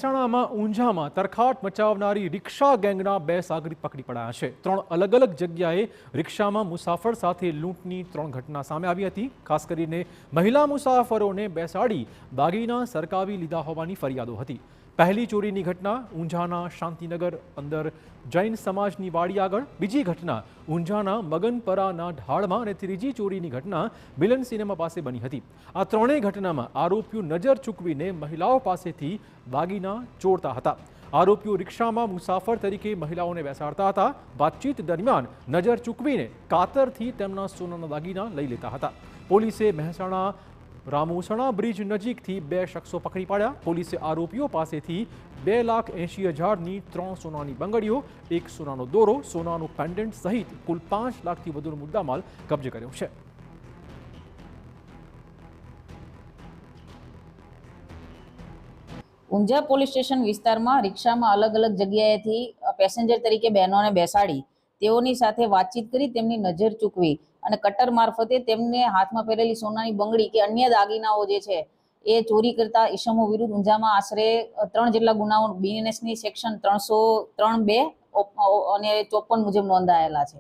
મહેસાણામાં ઊંઝામાં તરખાટ મચાવનારી રિક્ષા ગેંગના 2 સાગરીત પકડી પડાયા છે। 3 અલગ અલગ જગ્યાએ રિક્ષામાં મુસાફર સાથે લૂંટની 3 ઘટના સામે આવી હતી। ખાસ કરીને મહિલા મુસાફરોને બેસાડી દાગીના સરકાવી લીધા હોવાની ફરિયાદો હતી। પહેલી ચોરીની ઘટના ઊંઝાના શાંતિનગર અંદર જૈન સમાજની વાડી આગળ, બીજી ઘટના ઊંઝાના મગનપરાના ઢાળમાં અને ત્રીજી ચોરીની ઘટના મિલન સિનેમા પાસે બની હતી। આ ત્રણેય ઘટનામાં આરોપીઓ નજર ચૂકવીને મહિલાઓ પાસેથી દાગીના ચોરતા હતા। આરોપીઓ રિક્ષામાં મુસાફર તરીકે મહિલાઓને બેસાડતા હતા। વાતચીત દરમિયાન નજર ચૂકવીને કાતરથી તેમના સોનાના દાગીના લઈ લેતા હતા। પોલીસે મહેસાણા રામોસણા બ્રિજ નજીકથી 2 શખ્સો પકડી પાડ્યા। પોલીસે આરોપીઓ પાસેથી 2,80,000ની 3 સોનાની બંગડીઓ, 1 સોનાનો દોરો, સોનાનું પેન્ડન્ટ સહિત કુલ 5 લાખથી વધુનો મુદ્દામાલ કબજે કર્યો છે। ઊંઝા પોલીસ સ્ટેશન વિસ્તારમાં રિક્ષામાં અલગ અલગ જગ્યાએથી પેસેન્જર તરીકે બહેનોને બેસાડી તેઓની સાથે વાતચીત કરી તેમની નજર ચૂકવી અને કટર મારફતે તેમને હાથમાં પહેરેલી સોનાની બંગડી કે અન્ય દાગીનાઓ જે છે એ ચોરી કરતા ઈસમો વિરુદ્ધ ઊંઝામાં આશરે 3 જેટલા ગુનાઓ બીએનએસની સેક્શન 303(2) અને 54 મુજબ નોંધાયેલા છે।